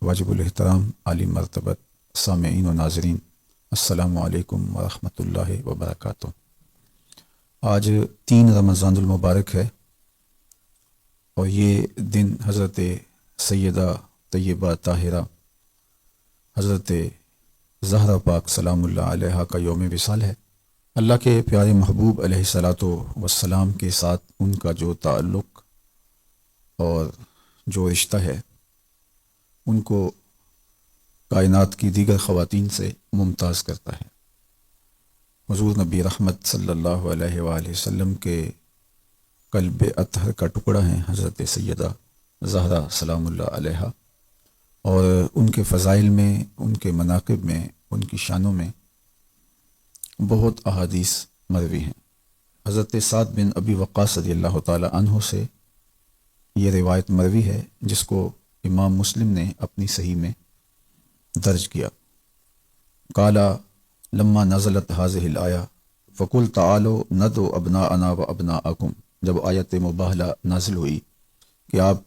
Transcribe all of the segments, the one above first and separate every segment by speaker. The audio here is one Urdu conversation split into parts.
Speaker 1: واجب الاحترام عالی مرتبت سامعین و ناظرین، السلام علیکم ورحمۃ اللہ وبرکاتہ۔ آج 3 رمضان المبارک ہے اور یہ دن حضرت سیدہ طیبہ طاہرہ حضرت زہرا پاک سلام اللہ علیہا کا یوم وصال ہے۔ اللہ کے پیارے محبوب علیہ الصلاۃ والسلام کے ساتھ ان کا جو تعلق اور جو رشتہ ہے ان کو کائنات کی دیگر خواتین سے ممتاز کرتا ہے۔ حضور نبی رحمت صلی اللہ علیہ وآلہ وسلم کے قلب اطہر کا ٹکڑا ہیں حضرت سیدہ زہرا سلام اللہ علیہا، اور ان کے فضائل میں، ان کے مناقب میں، ان کی شانوں میں بہت احادیث مروی ہیں۔ حضرت سعد بن ابی وقاص رضی اللہ تعالی عنہ سے یہ روایت مروی ہے جس کو امام مسلم نے اپنی صحیح میں درج کیا۔ قال لما نزلت هذه الآية فقل تعالوا ندعو ابناءنا وابناءکم، جب آیت مباہلہ نازل ہوئی کہ آپ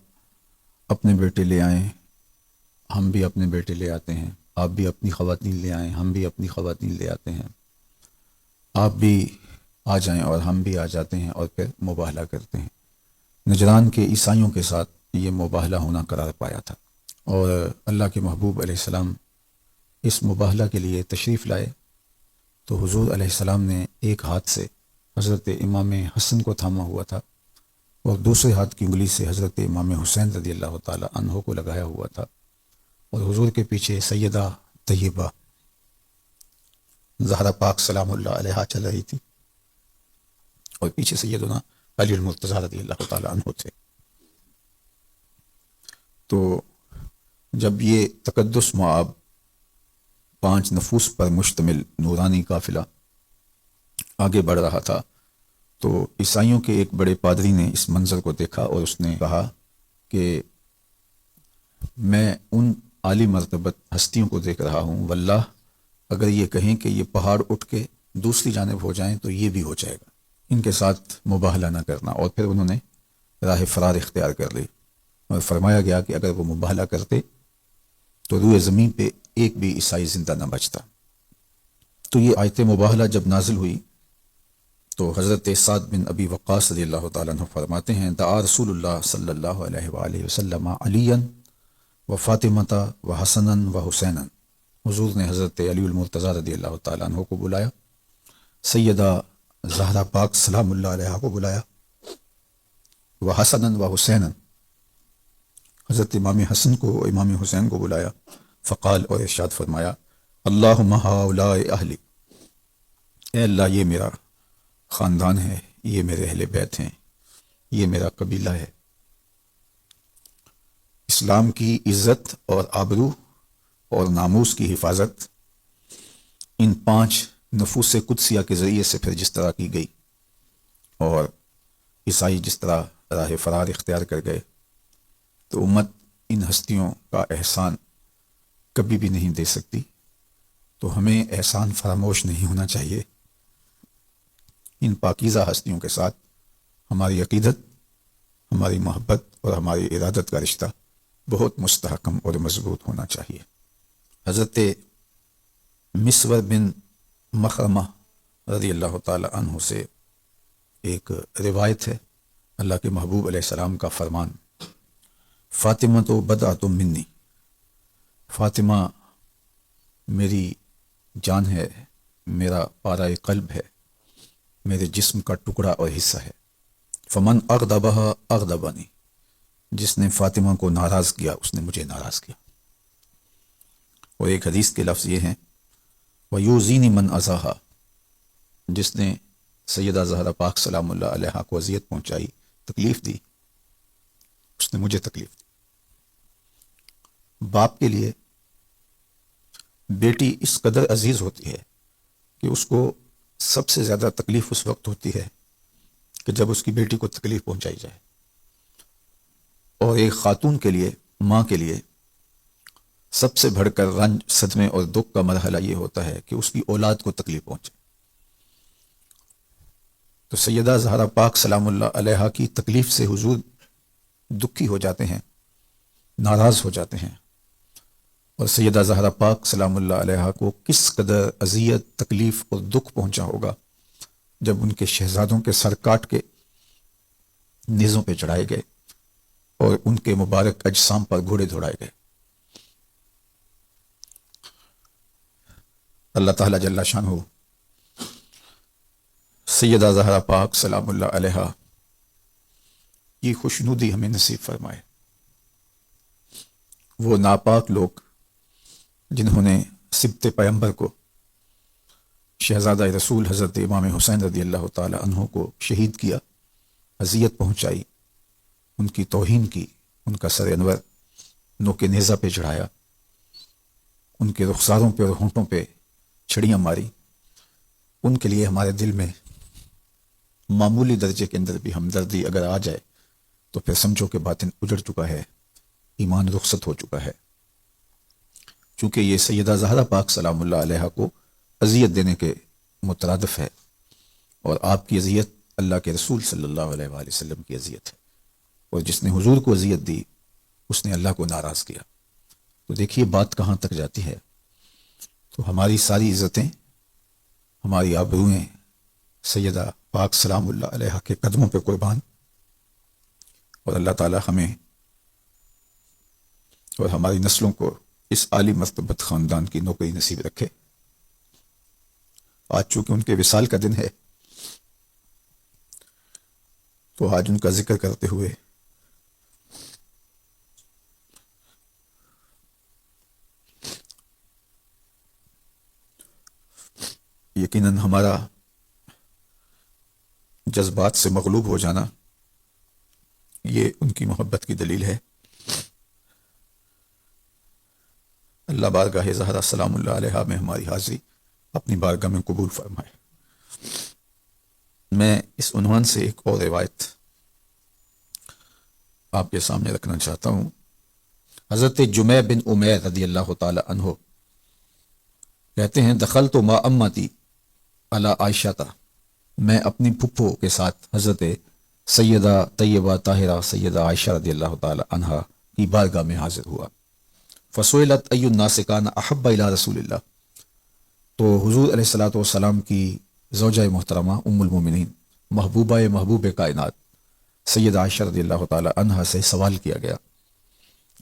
Speaker 1: اپنے بیٹے لے آئیں، ہم بھی اپنے بیٹے لے آتے ہیں، آپ بھی اپنی خواتین لے آئیں، ہم بھی اپنی خواتین لے آتے ہیں، آپ بھی آ جائیں اور ہم بھی آ جاتے ہیں، اور پھر مباہلہ کرتے ہیں۔ نجران کے عیسائیوں کے ساتھ یہ مباہلہ ہونا قرار پایا تھا، اور اللہ کے محبوب علیہ السلام اس مباہلہ کے لیے تشریف لائے تو حضور علیہ السلام نے ایک ہاتھ سے حضرت امام حسن کو تھاما ہوا تھا اور دوسرے ہاتھ کی انگلی سے حضرت امام حسین رضی اللہ تعالی عنہ کو لگایا ہوا تھا، اور حضور کے پیچھے سیدہ طیبہ زہرا پاک سلام اللہ علیہا چل رہی تھی، اور پیچھے سیدنا علی المرتضیٰ رضی اللہ تعالی عنہ تھے۔ تو جب یہ تقدس معاب 5 نفوس پر مشتمل نورانی قافلہ آگے بڑھ رہا تھا تو عیسائیوں کے ایک بڑے پادری نے اس منظر کو دیکھا اور اس نے کہا کہ میں ان عالی مرتبت ہستیوں کو دیکھ رہا ہوں، واللہ اگر یہ کہیں کہ یہ پہاڑ اٹھ کے دوسری جانب ہو جائیں تو یہ بھی ہو جائے گا، ان کے ساتھ مباہلہ نہ کرنا۔ اور پھر انہوں نے راہ فرار اختیار کر لی، اور فرمایا گیا کہ اگر وہ مباہلہ کرتے تو روئے زمین پہ ایک بھی عیسائی زندہ نہ بچتا۔ تو یہ آیت مباہلہ جب نازل ہوئی تو حضرت سعد بن ابی وقاص رضی اللہ تعالیٰ عنہ فرماتے ہیں دعا رسول اللہ صلی اللہ علیہ وآلہ وسلم علی و فاطمۃ و حسن و حسین، حضور نے حضرت علی المرتضیٰ رضی اللہ تعالیٰ عنہ کو بلایا، سیدہ زہرا پاک سلام اللہ علیہ کو بلایا، و حسن و حسین، حضرت امام حسن کو، امام حسین کو بلایا، فقال، اور ارشاد فرمایا اللہم ہؤلاء اہلی، اے اللہ یہ میرا خاندان ہے، یہ میرے اہل بیت ہیں، یہ میرا قبیلہ ہے۔ اسلام کی عزت اور آبرو اور ناموس کی حفاظت ان 5 نفوس قدسیہ کے ذریعے سے پھر جس طرح کی گئی، اور عیسائی جس طرح راہ فرار اختیار کر گئے، تو امت ان ہستیوں کا احسان کبھی بھی نہیں دے سکتی۔ تو ہمیں احسان فراموش نہیں ہونا چاہیے۔ ان پاکیزہ ہستیوں کے ساتھ ہماری عقیدت، ہماری محبت اور ہماری ارادت کا رشتہ بہت مستحکم اور مضبوط ہونا چاہیے۔ حضرت مسور بن مخرمہ رضی اللہ تعالی عنہ سے ایک روایت ہے، اللہ کے محبوب علیہ السلام کا فرمان، فاطمہ تو بدعۃ منی، فاطمہ میری جان ہے، میرا پارہ قلب ہے، میرے جسم کا ٹکڑا اور حصہ ہے، فمن اغضبها اغضبنی، جس نے فاطمہ کو ناراض کیا اس نے مجھے ناراض کیا۔ اور ایک حدیث کے لفظ یہ ہیں وَيُؤْذِينِ مَنْ أَذَاهَا، جس نے سیدہ زہرا پاک سلام اللہ علیہا کو اذیت پہنچائی، تکلیف دی، اس نے مجھے تکلیف دی۔ باپ کے لیے بیٹی اس قدر عزیز ہوتی ہے کہ اس کو سب سے زیادہ تکلیف اس وقت ہوتی ہے کہ جب اس کی بیٹی کو تکلیف پہنچائی جائے، اور ایک خاتون کے لیے، ماں کے لیے سب سے بڑھ کر رنج، صدمے اور دکھ کا مرحلہ یہ ہوتا ہے کہ اس کی اولاد کو تکلیف پہنچے۔ تو سیدہ زہرا پاک سلام اللہ علیہا کی تکلیف سے حضور دکھی ہو جاتے ہیں، ناراض ہو جاتے ہیں، اور سیدہ زہرا پاک سلام اللہ علیہا کو کس قدر اذیت، تکلیف اور دکھ پہنچا ہوگا جب ان کے شہزادوں کے سر کاٹ کے نیزوں پہ چڑھائے گئے اور ان کے مبارک اجسام پر گھوڑے دوڑائے گئے۔ اللہ تعالیٰ جل شانہ سیدہ زہرا پاک سلام اللہ علیہا یہ خوشنودی ہمیں نصیب فرمائے۔ وہ ناپاک لوگ جنہوں نے سبط پیغمبر کو، شہزادہ رسول حضرت امام حسین رضی اللہ تعالی عنہ کو شہید کیا، اذیت پہنچائی، ان کی توہین کی، ان کا سر انور نوک نیزہ پہ چڑھایا، ان کے رخساروں پہ اور ہونٹوں پہ چھڑیاں ماری، ان کے لیے ہمارے دل میں معمولی درجے کے اندر بھی ہمدردی اگر آ جائے تو پھر سمجھو کہ باطن اجڑ چکا ہے، ایمان رخصت ہو چکا ہے۔ چونکہ یہ سیدہ زہرا پاک سلام اللہ علیہا کو اذیت دینے کے مترادف ہے، اور آپ کی اذیت اللہ کے رسول صلی اللہ علیہ وآلہ وسلم کی اذیت ہے، اور جس نے حضور کو اذیت دی اس نے اللہ کو ناراض کیا۔ تو دیکھیے بات کہاں تک جاتی ہے۔ تو ہماری ساری عزتیں، ہماری آبروئیں سیدہ پاک سلام اللہ علیہا کے قدموں پہ قربان، اور اللہ تعالی ہمیں اور ہماری نسلوں کو اس عالی مرتبت خاندان کی نوکری نصیب رکھے۔ آج چونکہ ان کے وصال کا دن ہے تو آج ان کا ذکر کرتے ہوئے یقیناً ہمارا جذبات سے مغلوب ہو جانا یہ ان کی محبت کی دلیل ہے۔ اللہ بارگاہ زہرا سلام اللہ علیہا میں ہماری حاضری اپنی بارگاہ میں قبول فرمائے۔ میں اس عنوان سے ایک اور روایت آپ کے سامنے رکھنا چاہتا ہوں۔ حضرت جمع بن عمیر رضی اللہ تعالی عنہ کہتے ہیں، دخلت ما امتی علی عائشہ، میں اپنی پھپھو کے ساتھ حضرت سیدہ طیبہ طاہرہ سیدہ عائشہ رضی اللہ تعالی عنہا کی بارگاہ میں حاضر ہوا۔ فسئلت ای الناس کان احب الی رسول اللہ، تو حضور علیہ الصلوۃ والسلام کی زوجہ محترمہ ام المومنین محبوبہ محبوب کائنات سیدہ عائشہ رضی اللہ تعالی عنہا سے سوال کیا گیا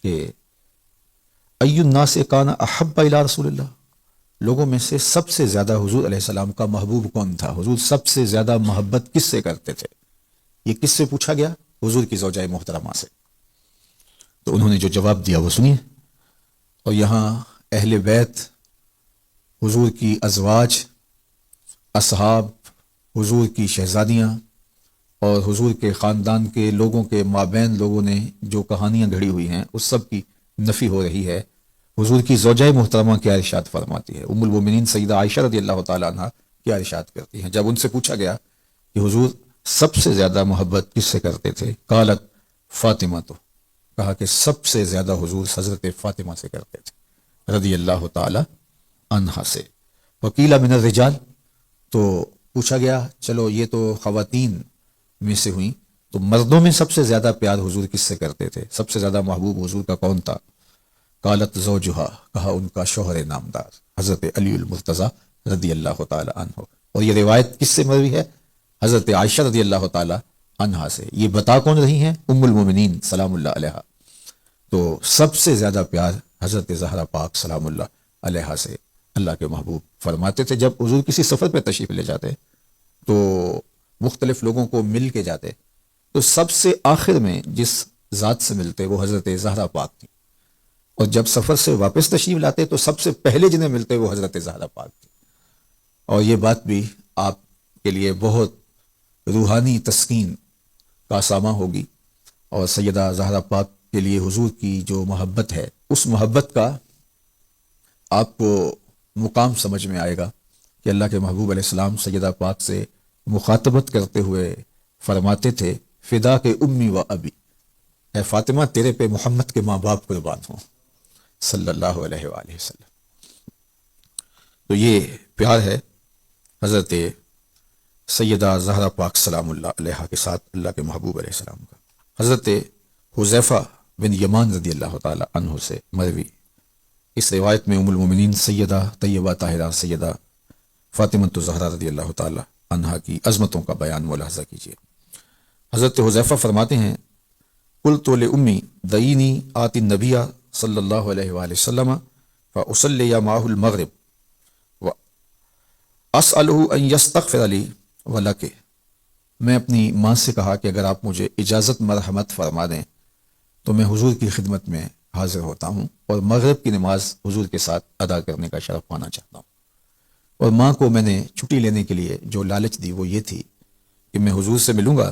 Speaker 1: کہ ای الناس کان احب الی رسول اللہ، لوگوں میں سے سب سے زیادہ حضور علیہ السلام کا محبوب کون تھا؟ حضور سب سے زیادہ محبت کس سے کرتے تھے؟ یہ کس سے پوچھا گیا؟ حضور کی زوجہ محترمہ سے۔ تو انہوں نے جو جواب دیا وہ سنیے۔ اور یہاں اہل بیت، حضور کی ازواج، اصحاب، حضور کی شہزادیاں اور حضور کے خاندان کے لوگوں کے مابین لوگوں نے جو کہانیاں گھڑی ہوئی ہیں اس سب کی نفی ہو رہی ہے۔ حضور کی زوجہ محترمہ کیا ارشاد فرماتی ہے؟ ام المومنین سیدہ عائشہ رضی اللہ تعالی عنہا کیا ارشاد کرتی ہیں جب ان سے پوچھا گیا کہ حضور سب سے زیادہ محبت کس سے کرتے تھے؟ قالت فاطمہ، تو کہا کہ سب سے زیادہ حضور حضرت فاطمہ سے کرتے تھے رضی اللہ تعالی عنہا سے۔ وقیل من الرجال، تو پوچھا گیا چلو یہ تو خواتین میں سے ہوئیں، تو مردوں میں سب سے زیادہ پیار حضور کس سے کرتے تھے؟ سب سے زیادہ محبوب حضور کا کون تھا؟ قالت زوجہا، کہا ان کا شوہر نامدار حضرت علی المرتضیٰ رضی اللہ تعالی عنہ۔ اور یہ روایت کس سے مروی ہے؟ حضرت عائشہ رضی اللہ تعالی عنہا سے۔ یہ بتا کون رہی ہیں؟ ام المومنین سلام اللہ علیہا۔ تو سب سے زیادہ پیار حضرت زہرا پاک سلام اللہ علیہا سے اللہ کے محبوب فرماتے تھے۔ جب حضور کسی سفر پہ تشریف لے جاتے تو مختلف لوگوں کو مل کے جاتے، تو سب سے آخر میں جس ذات سے ملتے وہ حضرت زہرا پاک تھی، اور جب سفر سے واپس تشریف لاتے تو سب سے پہلے جنہیں ملتے وہ حضرت زہرا پاک تھی۔ اور یہ بات بھی آپ کے لیے بہت روحانی تسکین کا ساماں ہوگی، اور سیدہ زہرا پاک کے لیے حضور کی جو محبت ہے اس محبت کا آپ کو مقام سمجھ میں آئے گا کہ اللہ کے محبوب علیہ السلام سیدہ پاک سے مخاطبت کرتے ہوئے فرماتے تھے فدا کے امی و ابی، اے فاطمہ تیرے پہ محمد کے ماں باپ قربان ہوں صلی اللہ علیہ وآلہ وسلم۔ تو یہ پیار ہے حضرت سیدہ زہرا پاک سلام اللہ علیہا کے ساتھ اللہ کے محبوب علیہ السلام کا۔ حضرت حذیفہ بن یمان رضی اللہ تعالی عنہ سے مروی اس روایت میں ام المومنین سیدہ طیبہ طاہرہ سیدہ فاطمہ الزہرا رضی اللہ تعالی عنہا کی عظمتوں کا بیان ملاحظہ کیجیے۔ حضرت حذیفہ فرماتے ہیں قلت لأمی دعینی آتی النبی صلی اللہ علیہ وآلہ وسلم فأصلی معہ المغرب واسألہ ان یستغفر لی ولک۔ میں اپنی ماں سے کہا کہ اگر آپ مجھے اجازت مرحمت فرما دیں تو میں حضور کی خدمت میں حاضر ہوتا ہوں اور مغرب کی نماز حضور کے ساتھ ادا کرنے کا شرف پانا چاہتا ہوں۔ اور ماں کو میں نے چھٹی لینے کے لیے جو لالچ دی وہ یہ تھی کہ میں حضور سے ملوں گا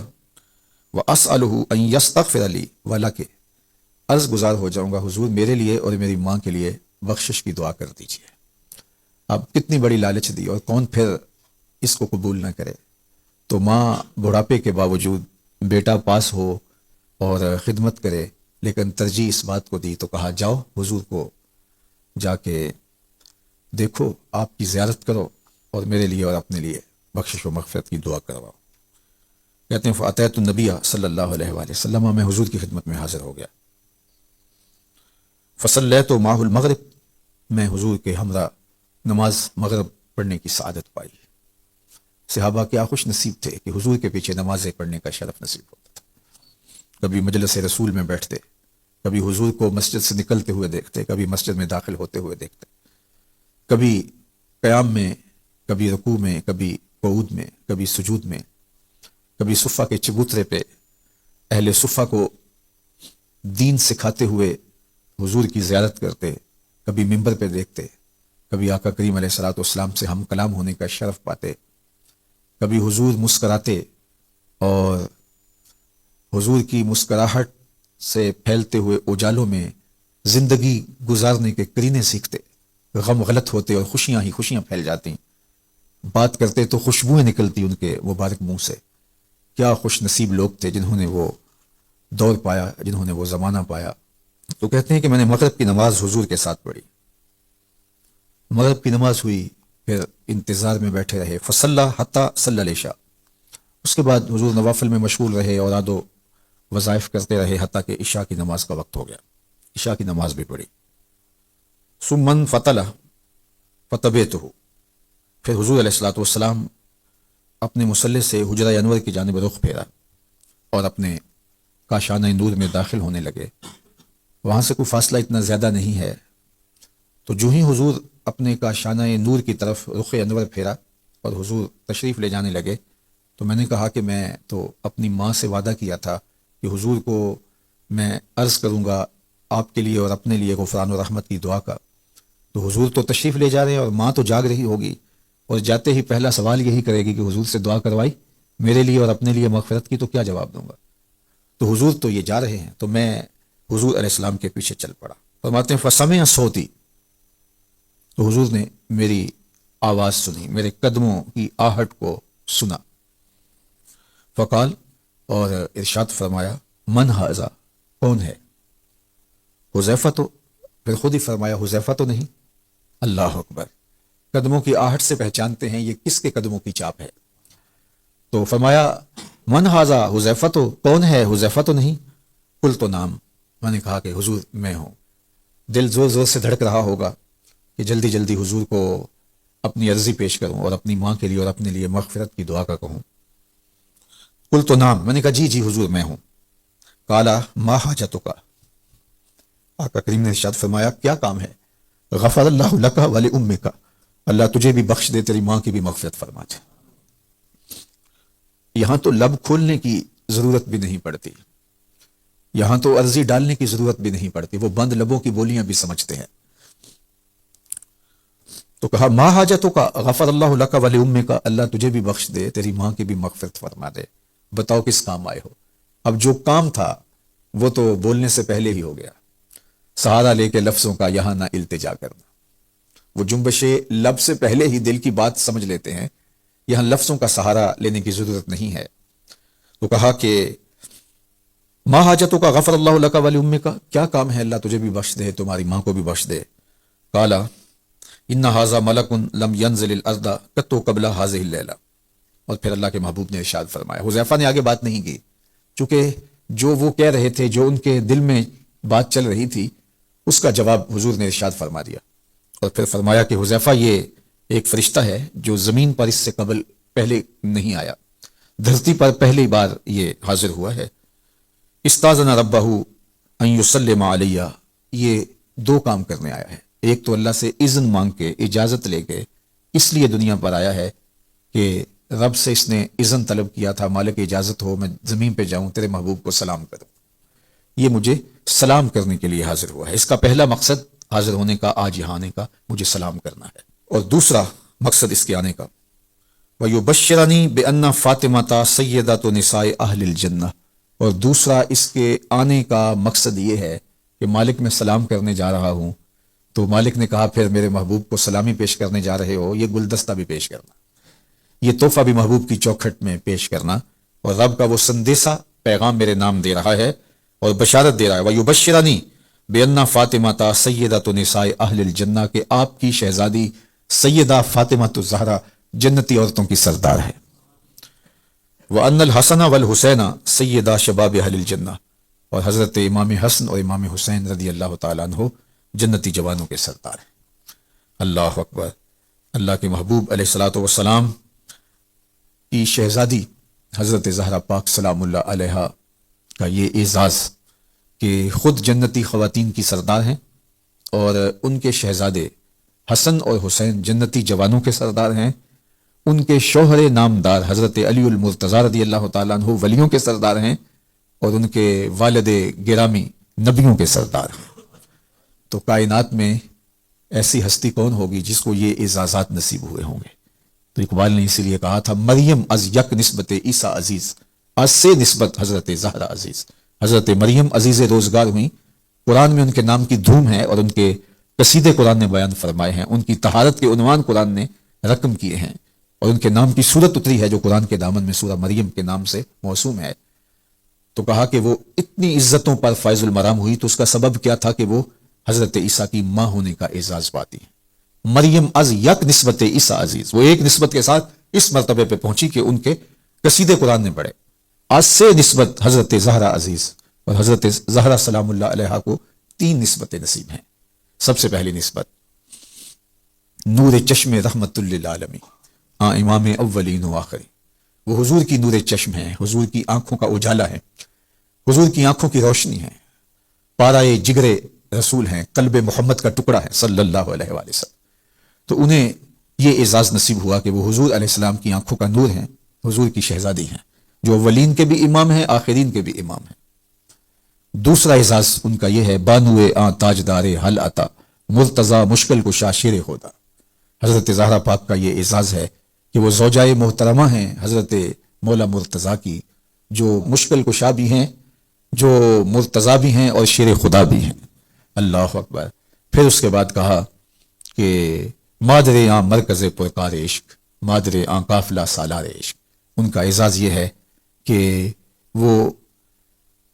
Speaker 1: وَأَسْأَلُهُ أَن يَسْتَغْفِرَ لِي وَلَكِ، عرض گزار ہو جاؤں گا حضور میرے لیے اور میری ماں کے لیے بخشش کی دعا کر دیجیے۔ اب کتنی بڑی لالچ دی، اور کون پھر اس کو قبول نہ کرے۔ تو ماں بڑھاپے کے باوجود بیٹا پاس ہو اور خدمت کرے، لیکن ترجیح اس بات کو دی تو کہا جاؤ حضور کو جا کے دیکھو، آپ کی زیارت کرو اور میرے لیے اور اپنے لیے بخشش و مغفرت کی دعا کرواؤ۔ کہتے ہیں فاتیت النبی صلی اللہ علیہ وآلہ وسلم، میں حضور کی خدمت میں حاضر ہو گیا۔ فصلیت معہ المغرب، میں حضور کے ہمراہ نماز مغرب پڑھنے کی سعادت پائی۔ صحابہ کیا خوش نصیب تھے کہ حضور کے پیچھے نمازیں پڑھنے کا شرف نصیب ہوتا تھا۔ کبھی مجلس رسول میں بیٹھتے، کبھی حضور کو مسجد سے نکلتے ہوئے دیکھتے، کبھی مسجد میں داخل ہوتے ہوئے دیکھتے، کبھی قیام میں، کبھی رکوع میں، کبھی قعود میں، کبھی سجود میں، کبھی صفہ کے چبوترے پہ اہل صفہ کو دین سکھاتے ہوئے حضور کی زیارت کرتے، کبھی ممبر پہ دیکھتے، کبھی آقا کریم علیہ الصلوۃ والسلام سے ہم کلام ہونے کا شرف پاتے، کبھی حضور مسکراتے اور حضور کی مسکراہٹ سے پھیلتے ہوئے اجالوں میں زندگی گزارنے کے کرینے سیکھتے، غم غلط ہوتے اور خوشیاں ہی خوشیاں پھیل جاتی، بات کرتے تو خوشبوئیں نکلتی ان کے مبارک منہ سے۔ کیا خوش نصیب لوگ تھے جنہوں نے وہ دور پایا، جنہوں نے وہ زمانہ پایا۔ تو کہتے ہیں کہ میں نے مغرب کی نماز حضور کے ساتھ پڑھی، مغرب کی نماز ہوئی، پھر انتظار میں بیٹھے رہے، فصلی حتی صلی العشاء، اس کے بعد حضور نوافل میں مشغول رہے، اوراد و وظائف کرتے رہے، حتیٰ کہ عشاء کی نماز کا وقت ہو گیا، عشاء کی نماز بھی پڑھی۔ ثم انفطل فطبعتہ، پھر حضور علیہ الصلوۃ والسلام اپنے مصلی سے حجرہ انور کی جانب رخ پھیرا اور اپنے کاشانہ نور میں داخل ہونے لگے۔ وہاں سے کوئی فاصلہ اتنا زیادہ نہیں ہے، تو جو ہی حضور اپنے کاشانہ نور کی طرف رخ انور پھیرا اور حضور تشریف لے جانے لگے، تو میں نے کہا کہ میں تو اپنی ماں سے وعدہ کیا تھا کہ حضور کو میں عرض کروں گا آپ کے لیے اور اپنے لیے غفران و رحمت کی دعا کا، تو حضور تو تشریف لے جا رہے ہیں اور ماں تو جاگ رہی ہوگی، اور جاتے ہی پہلا سوال یہی کرے گی کہ حضور سے دعا کروائی میرے لیے اور اپنے لیے مغفرت کی، تو کیا جواب دوں گا؟ تو حضور تو یہ جا رہے ہیں، تو میں حضور علیہ السلام کے پیچھے چل پڑا۔ فرماتے ہیں فسمع صوتی، تو حضور نے میری آواز سنی، میرے قدموں کی آہٹ کو سنا۔ فقال، اور ارشاد فرمایا من ھذا، کون ہے؟ حذیفہ، تو پھر خود ہی فرمایا حذیفہ تو نہیں۔ اللہ اکبر، قدموں کی آہٹ سے پہچانتے ہیں یہ کس کے قدموں کی چاپ ہے۔ تو فرمایا من ھذا حذیفہ، تو کون ہے؟ حذیفہ تو نہیں۔ قلت نعم، میں نے کہا کہ حضور میں ہوں۔ دل زور زور سے دھڑک رہا ہوگا کہ جلدی جلدی حضور کو اپنی عرضی پیش کروں اور اپنی ماں کے لیے اور اپنے لیے مغفرت کی دعا کا کہوں۔ قلت نعم، میں نے کہا جی جی حضور میں ہوں۔ قال ما حاجتک، آقا کریم نے ارشاد فرمایا کیا کام ہے؟ غفر اللہ لک ولامک، اللہ تجھے بھی بخش دے، تیری ماں کی بھی مغفرت فرما دے۔ یہاں تو لب کھولنے کی ضرورت بھی نہیں پڑتی، یہاں تو عرضی ڈالنے کی ضرورت بھی نہیں پڑتی، وہ بند لبوں کی بولیاں بھی سمجھتے ہیں۔ تو کہا ما حاجتک غفر اللہ لک ولامک، اللہ تجھے بھی بخش دے، تیری ماں کی بھی مغفرت فرما دے۔ بتاؤ کس کام آئے ہو؟ اب جو کام تھا وہ تو بولنے سے پہلے ہی ہو گیا، سہارا لے کے لفظوں کا یہاں نہ التجا کرنا۔ وہ جنبش لب سے پہلے ہی دل کی بات سمجھ لیتے ہیں، یہاں لفظوں کا سہارا لینے کی ضرورت نہیں ہے۔ تو کہا کہ ما حاجتک غفر اللہ لک ولامک، کیا کام ہے اللہ تجھے بھی بخش دے، تمہاری ماں کو بھی بخش دے۔ قال ان ھذا ملک لم ینزل الارض قط قبل ھذہ اللیلہ، اور پھر اللہ کے محبوب نے ارشاد فرمایا، حذیفہ نے آگے بات نہیں کی، چونکہ جو وہ کہہ رہے تھے، جو ان کے دل میں بات چل رہی تھی، اس کا جواب حضور نے ارشاد فرما دیا، اور پھر فرمایا کہ حذیفہ یہ ایک فرشتہ ہے جو زمین پر اس سے قبل پہلے نہیں آیا، دھرتی پر پہلی بار یہ حاضر ہوا ہے۔ استاذن ربہ ان یسلم علیہ، یہ دو کام کرنے آیا ہے، ایک تو اللہ سے اذن مانگ کے، اجازت لے کے اس لیے دنیا پر آیا ہے کہ رب سے اس نے اذن طلب کیا تھا، مالک اجازت ہو میں زمین پہ جاؤں تیرے محبوب کو سلام کروں، یہ مجھے سلام کرنے کے لیے حاضر ہوا ہے۔ اس کا پہلا مقصد حاضر ہونے کا، آج یہاں آنے کا، مجھے سلام کرنا ہے۔ اور دوسرا مقصد اس کے آنے کا، وَيُبَشِّرَنِي بِأَنَّ فاطمہ سیدۃ نساء اہل الجنہ، اور دوسرا اس کے آنے کا مقصد یہ ہے کہ مالک میں سلام کرنے جا رہا ہوں، تو مالک نے کہا پھر میرے محبوب کو سلامی پیش کرنے جا رہے ہو، یہ گلدستہ بھی پیش کرنا، یہ تحفہ بھی محبوب کی چوکھٹ میں پیش کرنا، اور رب کا وہ سندیسہ پیغام میرے نام دے رہا ہے اور بشارت دے رہا ہے، وَيُبَشِّرَنِي بِأَنَّ فاطمہ سیدۃ نساء اہل الجنہ، کہ آپ کی شہزادی سیدہ فاطمہ الزہرا جنتی عورتوں کی سردار ہے، وَأَنَّ الْحَسَنَ وَالْحُسَيْنَ سیدہ شباب اہل الجنہ، اور حضرت امام حسن اور امام حسین رضی اللہ تعالیٰ عنہ جنتی جوانوں کے سردار ہیں۔ اللہ اکبر۔ اللہ کے محبوب علیہ الصلوۃ والسلام کی شہزادی حضرت زہرا پاک سلام اللہ علیہا کا یہ اعزاز کہ خود جنتی خواتین کی سردار ہیں، اور ان کے شہزادے حسن اور حسین جنتی جوانوں کے سردار ہیں، ان کے شوہر نامدار حضرت علی المرتضیٰ رضی اللہ تعالیٰ عنہ ولیوں کے سردار ہیں، اور ان کے والد گرامی نبیوں کے سردار ہیں۔ تو کائنات میں ایسی ہستی کون ہوگی جس کو یہ اعزازات نصیب ہوئے ہوں گے؟ تو اقبال نے اسی لیے کہا تھا، مریم از یک نسبت عیسیٰ عزیز، از سے نسبت حضرت زہرا عزیز۔ حضرت مریم عزیز روزگار ہوئیں، قرآن میں ان کے نام کی دھوم ہے، اور ان کے قصیدے قرآن نے بیان فرمائے ہیں، ان کی طہارت کے عنوان قرآن نے رقم کیے ہیں، اور ان کے نام کی صورت اتری ہے جو قرآن کے دامن میں سورہ مریم کے نام سے موسوم ہے۔ تو کہا کہ وہ اتنی عزتوں پر فائز المرام ہوئی، تو اس کا سبب کیا تھا کہ وہ حضرت عیسیٰ کی ماں ہونے کا اعزاز پاتی ہیں۔ مریم از یک نسبت عیسیٰ عزیز، وہ ایک نسبت کے ساتھ اس مرتبے پہ پہنچی کہ ان کے قصیدے قرآن نے پڑھے۔ آج سے نسبت حضرت زہرا عزیز، اور حضرت زہرا سلام اللہ علیہا کو 3 نسبتیں نصیب ہیں۔ سب سے پہلی نسبت نور چشم رحمت للعالمین، امام اولین و آخرین، وہ حضور کی نور چشم ہیں، حضور کی آنکھوں کا اجالا ہے، حضور کی آنکھوں کی روشنی ہے، پارائے جگر رسول ہیں، قلب محمد کا ٹکڑا ہے صلی اللہ علیہ وآلہ وسلم۔ تو انہیں یہ اعزاز نصیب ہوا کہ وہ حضور علیہ السلام کی آنکھوں کا نور ہیں، حضور کی شہزادی ہیں، جو اولین کے بھی امام ہیں، آخرین کے بھی امام ہیں۔ دوسرا اعزاز ان کا یہ ہے، بانوے آں تاجدار حل عطا، مرتضی مشکل کشا شیر خدا۔ حضرت زہرا پاک کا یہ اعزاز ہے کہ وہ زوجائے محترمہ ہیں حضرت مولا مرتضیٰ کی، جو مشکل کشا بھی ہیں، جو مرتضیٰ بھی ہیں، اور شیر خدا بھی ہیں۔ اللہ اکبر۔ پھر اس کے بعد کہا کہ مادر آں مرکز پرکار عشق، مادر آں قافلہ سالار عشق۔ ان کا اعزاز یہ ہے کہ وہ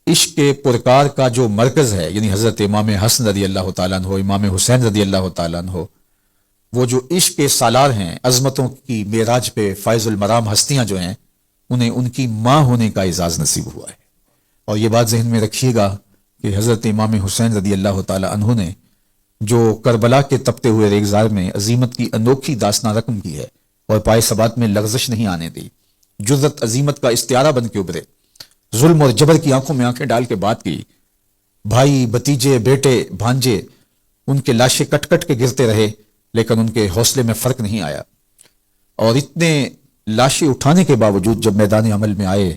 Speaker 1: عشق پرکار کا جو مرکز ہے، یعنی حضرت امام حسن رضی اللہ تعالیٰ عنہ، امام حسین رضی اللہ تعالیٰ عنہ، وہ جو عشق کے سالار ہیں، عظمتوں کی معراج پہ فائز المرام ہستیاں جو ہیں، انہیں ان کی ماں ہونے کا اعزاز نصیب ہوا ہے۔ اور یہ بات ذہن میں رکھیے گا کہ حضرت امام حسین رضی اللہ تعالیٰ عنہ نے جو کربلا کے تپتے ہوئے ریگزار میں عظیمت کی انوکھی داستان رقم کی ہے، اور پائے ثبات میں لغزش نہیں آنے دی، جرت عظیمت کا استعارہ بن کے ابھرے، ظلم اور جبر کی آنکھوں میں آنکھیں ڈال کے بات کی، بھائی بھتیجے بیٹے بھانجے ان کے لاشیں کٹ کٹ کے گرتے رہے، لیکن ان کے حوصلے میں فرق نہیں آیا، اور اتنے لاشیں اٹھانے کے باوجود جب میدان عمل میں آئے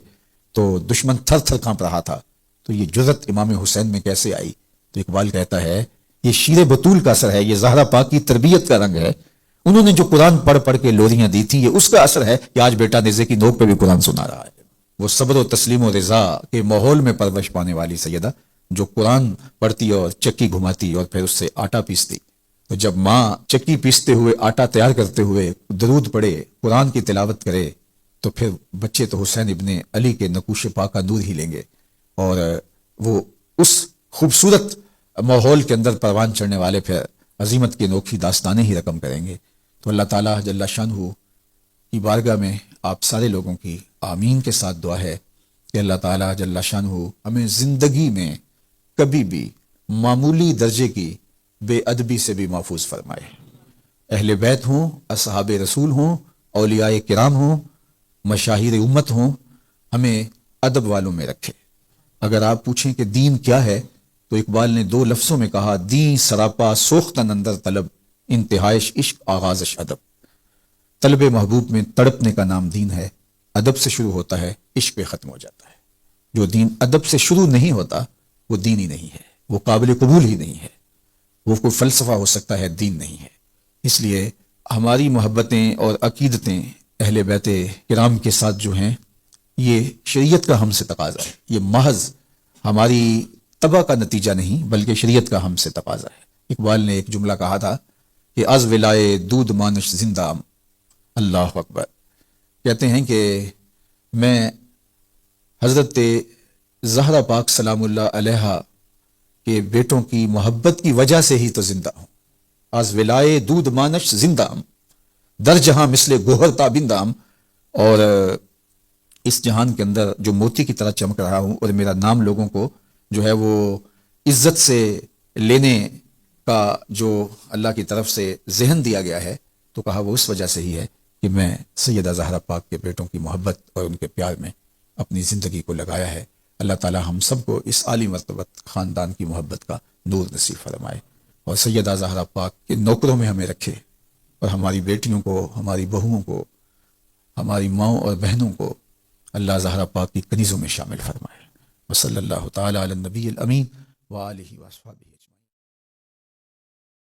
Speaker 1: تو دشمن تھر تھر کانپ رہا تھا۔ تو یہ جرت امام حسین میں کیسے آئی؟ تو اقبال کہتا ہے یہ شیر بطول کا اثر ہے، یہ زہرا پاک کی تربیت کا رنگ ہے۔ انہوں نے جو قرآن پڑھ پڑھ کے لوریاں دی تھیں، یہ اس کا اثر ہے کہ آج بیٹا نیزے کی نوک پہ بھی قرآن سنا رہا ہے۔ وہ صبر و تسلیم و رضا کے ماحول میں پرورش پانے والی سیدہ، جو قرآن پڑھتی اور چکی گھماتی اور پھر اس سے آٹا پیستی۔ تو جب ماں چکی پیستے ہوئے، آٹا تیار کرتے ہوئے درود پڑھے، قرآن کی تلاوت کرے، تو پھر بچے تو حسین ابن علی کے نقوش پاک کا نور ہی لیں گے، اور وہ اس خوبصورت ماحول کے اندر پروان چڑھنے والے پھر عظیمت کی انوکھی داستانیں ہی رقم کریں گے۔ تو اللہ تعالیٰ جل شانہ کی بارگاہ میں آپ سارے لوگوں کی آمین کے ساتھ دعا ہے کہ اللہ تعالیٰ جل شانہ ہمیں زندگی میں کبھی بھی معمولی درجے کی بے ادبی سے بھی محفوظ فرمائے۔ اہل بیت ہوں، اصحاب رسول ہوں، اولیاء کرام ہوں، مشاہیر امت ہوں، ہمیں ادب والوں میں رکھے۔ اگر آپ پوچھیں کہ دین کیا ہے تو اقبال نے 2 لفظوں میں کہا، دین سراپا سوختن اندر طلب، انتہائش عشق آغازش ادب۔ طلب محبوب میں تڑپنے کا نام دین ہے، ادب سے شروع ہوتا ہے، عشق پہ ختم ہو جاتا ہے۔ جو دین ادب سے شروع نہیں ہوتا وہ دین ہی نہیں ہے، وہ قابل قبول ہی نہیں ہے، وہ کوئی فلسفہ ہو سکتا ہے، دین نہیں ہے۔ اس لیے ہماری محبتیں اور عقیدتیں اہل بیت کرام کے ساتھ جو ہیں، یہ شریعت کا ہم سے تقاضا ہے، یہ محض ہماری طبع کا نتیجہ نہیں بلکہ شریعت کا ہم سے تقاضا ہے۔ اقبال نے ایک جملہ کہا تھا کہ از ولائے دودھ مانش زندہ، اللہ اکبر۔ کہتے ہیں کہ میں حضرت زہرا پاک سلام اللہ علیہا کے بیٹوں کی محبت کی وجہ سے ہی تو زندہ ہوں۔ از ولائے دودھ مانش زندہ، در جہاں مثل گوہر تابندام، اور اس جہان کے اندر جو موتی کی طرح چمک رہا ہوں، اور میرا نام لوگوں کو جو ہے وہ عزت سے لینے کا جو اللہ کی طرف سے ذہن دیا گیا ہے، تو کہا وہ اس وجہ سے ہی ہے کہ میں سیدہ زہرا پاک کے بیٹوں کی محبت اور ان کے پیار میں اپنی زندگی کو لگایا ہے۔ اللہ تعالی ہم سب کو اس عالی مرتبت خاندان کی محبت کا نور نصیب فرمائے، اور سیدہ زہرا پاک کے نوکروں میں ہمیں رکھے، اور ہماری بیٹیوں کو، ہماری بہوؤں کو، ہماری ماؤں اور بہنوں کو اللہ زہرا پاک کی کنیزوں میں شامل فرمائے۔ وصلی اللہ تعالی علی النبی الامین وآلہ وصحبہ۔